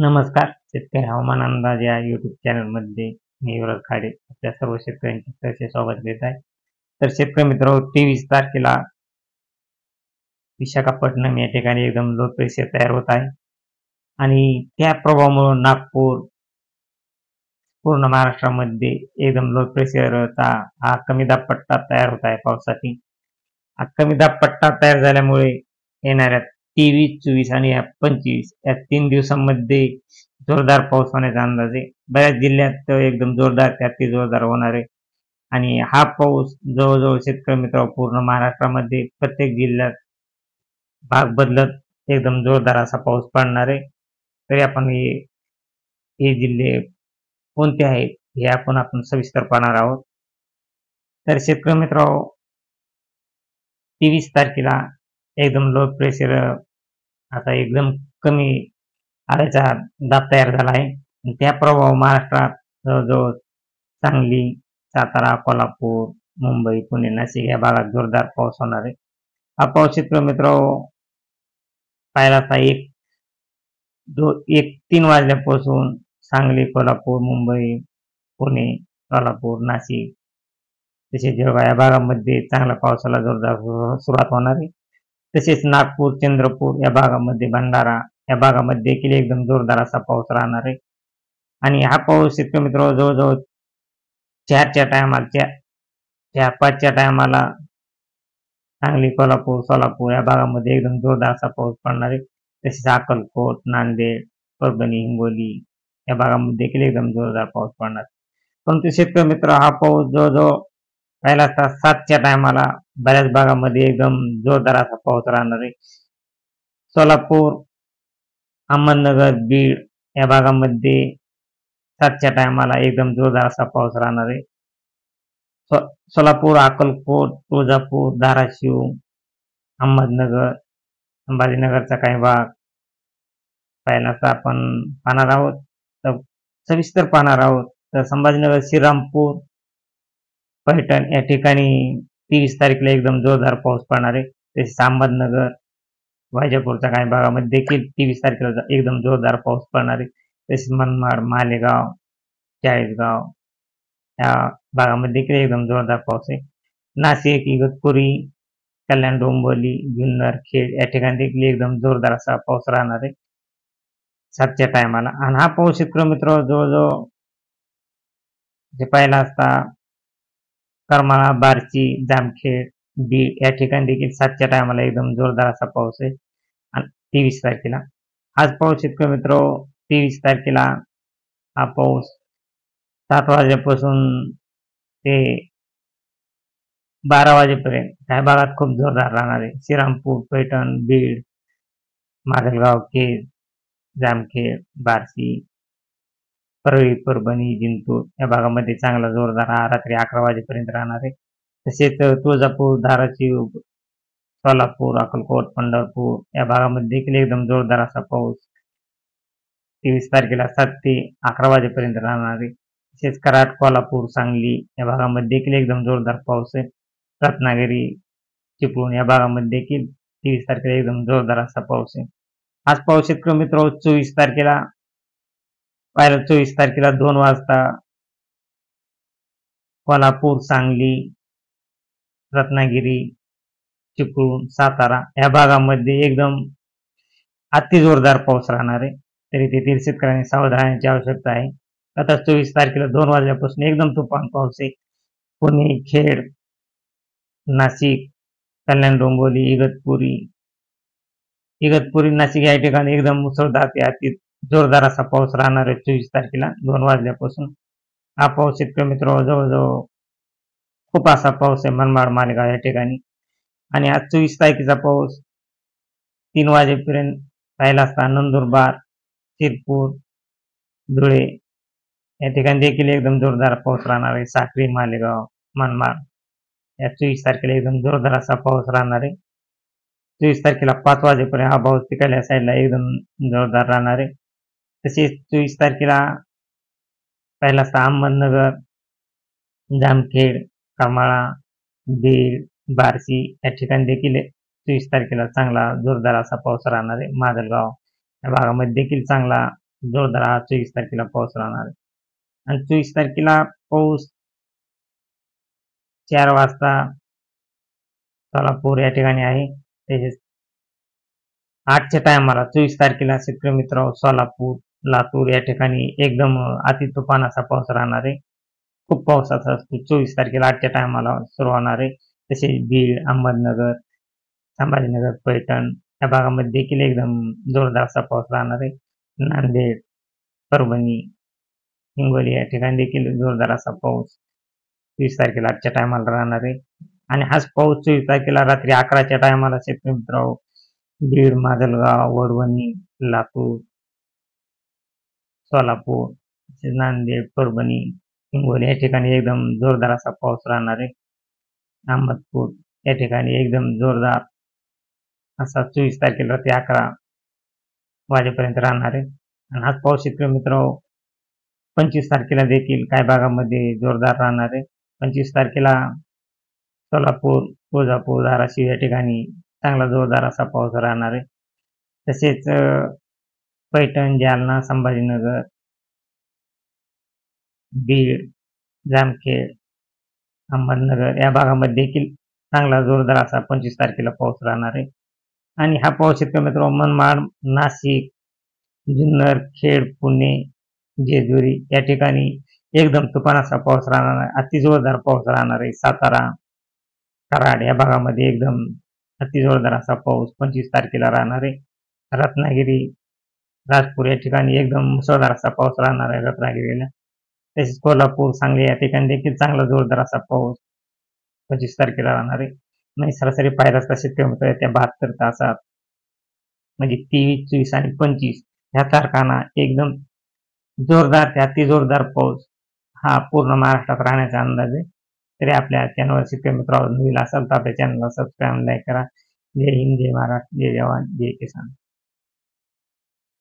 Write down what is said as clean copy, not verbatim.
नमस्कार. शेतकरी हवामान अंदाज या YouTube चॅनलमध्ये मी युवराज खाडे आपल्या सर्व शेतकऱ्यांचे सहर्ष स्वागत करीत आहे. तर शेतकरी मित्रांनो, 23 तारखेला विशाखापट्टणम या ठिकाणी एकदम लो प्रेशर तयार होत आहे आणि त्या प्रभावामुळे नागपूर, पूर्ण महाराष्ट्रामध्ये एकदम लो प्रेशरचा हा कमी दाब पट्टा तयार होत आहे पावसासाठी. हा कमी दाब पट्टा तयार झाल्यामुळे येणाऱ्या 23, 24 आणि 25 या 3 दिवसांमध्ये जोरदार पाऊस होण्याचा अंदाज आहे. बऱ्याच जिल्ह्यात एकदम जोरदार ते अति जोरदार होणार आहे आणि हा पाऊस जवळजवळ शेतकरी मित्रांनो पूर्ण महाराष्ट्रामध्ये प्रत्येक जिल्ह्यात भाग बदलत एकदम जोरदार असा पाऊस पडणार आहे. तरी आपण हे जिल्हे कोणते आहेत हे आपण सविस्तर पाहणार आहोत. तर शेतकरी मित्रांनो, 23 तारखेला एकदम लो प्रेशर आता एकदम कमी हवेचा दाब तयार झाला आहे. त्या प्रभाव महाराष्ट्रात जवळजवळ सांगली, सातारा, कोल्हापूर, मुंबई, पुणे, नाशिक या भागात जोरदार पाऊस होणार आहे. हा पाऊस शेतकरी मित्रांनो पाहिला असता 3 वाजल्यापासून सांगली, कोल्हापूर, मुंबई, पुणे, कोल्हापूर, नाशिक तसेच जळगाव या भागामध्ये चांगल्या पावसाला जोरदार सुरुवात होणार आहे. तसेच नागपूर, चंद्रपूर या भागामध्ये, भंडारा या भागामध्ये देखील एकदम जोरदार असा पाऊस राहणार आहे. आणि हा पाऊस शेतकरी मित्रांनो जवळजवळ 4च्या टायमाला 4-5च्या टायमाला सांगली, कोल्हापूर, सोलापूर या भागामध्ये एकदम जोरदार असा पाऊस पडणार आहे. तसेच अक्कलकोट, नांदेड, परभणी, हिंगोली या भागामध्ये देखील एकदम जोरदार पाऊस पडणार. परंतु शेतकरी मित्र हा पाऊस जवळजवळ पाहिला असता 7च्या टायमाला बऱ्याच भागामध्ये एकदम जोरदार असा पाऊस राहणार आहे. सोलापूर, अहमदनगर, बीड या भागामध्ये 7च्या टायमाला एकदम जोरदार असा पाऊस राहणार आहे. सोलापूर, अक्कलकोट, तुळजापूर, धाराशिव, अहमदनगर, संभाजीनगरचा काही भाग पाहिला असता आपण पाहणार आहोत. तर सविस्तर पाहणार आहोत. तर संभाजीनगर, श्रीरामपूर, पैठण या ठिकाणी 23 तारखेला एकदम जोरदार पाऊस पडणार आहे. तसेच अहमदनगर, वैजापूरच्या काही भागामध्ये देखील 23 तारखेला एकदम जोरदार पाऊस पडणार आहे. तसेच मनमाड, मालेगाव, चाळीसगाव या भागामध्ये देखील एकदम जोरदार पाऊस आहे. नाशिक, इगतपुरी, कल्याण, डोंबिवली, जुन्नर, खेड या ठिकाणी देखील एकदम जोरदार असा पाऊस राहणार आहे 7च्या टायमाला. आणि हा पाऊस शेतकरी मित्र जवळजवळ जे पाहिला असता करमाळा, बार्शी, जामखेड, बीड या ठिकाणी देखील 7च्या टायमाला एकदम जोरदार असा पाऊस आहे. आणि 23 तारखेला हाच पाऊस शेतकरी मित्र 23 तारखेला हा पाऊस 7 वाजल्यापासून ते 12 वाजेपर्यंत काही भागात खूप जोरदार राहणार आहे. श्रीरामपूर, पैठण, बीड, माजलगाव, केज, जामखेड, बार्शी, परळी, परभणी, जिंतूर या भागामध्ये चांगला जोरदार हा रात्री 11 वाजेपर्यंत राहणार आहे. तसेच तुळजापूर, धाराशिव, सोलापूर, अक्कलकोट, पंढरपूर या भागामध्ये देखील एकदम जोरदार असा पाऊस 23 तारखेला 7 ते 11 वाजेपर्यंत राहणार आहे. तसेच कराड, कोल्हापूर, सांगली या भागामध्ये देखील एकदम जोरदार पाऊस आहे. रत्नागिरी, चिपळूण या भागामध्ये देखील 23 तारखेला एकदम जोरदार असा पाऊस आहे. हाच पाऊस शेतकरी मित्र 24 तारखेला पाहिलं 24 तारखेला 2 वाजता कोल्हापूर, सांगली, रत्नागिरी, चिपळूण, सातारा या भागामध्ये एकदम अति जोरदार पाऊस राहणार आहे. तरी तेथील शेतकऱ्यांनी सावध राहण्याची आवश्यकता आहे. आता 24 तारखेला 2 वाजल्यापासून एकदम तुफान पाऊस आहे. पुणे, खेड, नाशिक, कल्याण, डोंबिवली, इगतपुरी, नाशिक या ठिकाणी एकदम मुसळधार ते अति जोरदार असा पाऊस राहणार आहे 24 तारखेला 2 वाजल्यापासून. हा पाऊस शेतकरी मित्र जवळजवळ खूप असा पाऊस आहे मनमाड, मालेगाव या ठिकाणी. आणि आज 24 तारखेचा पाऊस 3 वाजेपर्यंत पाहिला असता नंदुरबार, शिरपूर, धुळे या ठिकाणी देखील एकदम जोरदार पाऊस राहणार आहे. साक्री, मालेगाव, मनमाड या 24 तारखेला एकदम जोरदार असा पाऊस राहणार आहे. 24 तारखेला 5 वाजेपर्यंत हा पाऊस तिकडल्या साईडला एकदम जोरदार राहणार आहे. तसेच 24 तारखेला पाहिला असता अहमदनगर, जामखेड, करमाळा, बीड, बार्शी या ठिकाणी देखील 24 तारखेला चांगला जोरदार असा पाऊस राहणार आहे. माजलगाव या भागामध्ये देखील चांगला जोरदार हा 24 तारखेला पाऊस राहणार आहे. आणि 24 तारखेला पाऊस 4 वाजता सोलापूर या ठिकाणी आहे. तसेच 8च्या टायमाला 24 तारखेला शेतकरी मित्रांनो सोलापूर, लातूर या ठिकाणी एकदम अति तुफान असा पाऊस राहणार आहे. खूप पावसाचा असतो. 24 तारखेला 8च्या टायमाला सुरू होणार आहे. तसेच बीड, अहमदनगर, संभाजीनगर, पैठण या भागामध्ये देखील एकदम जोरदार असा पाऊस राहणार आहे. नांदेड, परभणी, हिंगोली या ठिकाणी देखील जोरदार असा पाऊस 24 तारखेला 8च्या टायमाला राहणार आहे. आणि हाच पाऊस 24 तारखेला रात्री 11च्या टायमाला शेतकरी मित्रांनो बीड, माजलगाव, वडवणी, लातूर, सोलापूर, नांदेड, परभणी, हिंगोली या ठिकाणी एकदम जोरदार असा पाऊस राहणार आहे. अहमदपूर या ठिकाणी एकदम जोरदार असा 24 तारखेला रात्री 11 वाजेपर्यंत राहणार आहे. आणि हाच पाऊस शेतकरी मित्रांनो 25 तारखेला देखील काही भागामध्ये जोरदार राहणार आहे. 25 तारखेला सोलापूर, तुळजापूर, धाराशिव या ठिकाणी चांगला जोरदार असा पाऊस राहणार आहे. तसेच पैठण, जालना, संभाजीनगर, बीड, जामखेड, अहमदनगर या भागामध्ये देखील चांगला जोरदार असा 25 तारखेला पाऊस राहणार आहे. आणि हा पाऊस शेतकरी मित्रांनो मनमाड, नाशिक, जुन्नर, खेड, पुणे, जेजुरी या ठिकाणी एकदम तुफान असा पाऊस राहणार आहे. अति जोरदार पाऊस राहणार आहे. सातारा, कराड या भागामध्ये एकदम अति जोरदार असा पाऊस 25 तारखेला राहणार आहे. रत्नागिरी, राजपूर या ठिकाणी एकदम मुसळधार असा पाऊस राहणार आहे रत्नागिरीला. तसेच कोल्हापूर, सांगली या ठिकाणी देखील चांगला जोरदार असा पाऊस 25 तारखेला राहणार आहे. म्हणजे सरासरी पाहिला असता शेतकरी मित्र त्या 72 तासात म्हणजे 23, 24 आणि 25 ह्या तारखांना एकदम जोरदार ते अति जोरदार पाऊस हा पूर्ण महाराष्ट्रात राहण्याचा अंदाज आहे. तरी आपल्या चॅनलवर शेतकरी मित्रांनो नवीन असाल तर आपल्या चॅनलला सबस्क्राईब, लाईक करा. जय हिंद, जय महाराष्ट्र, जय जवान, जय किसान.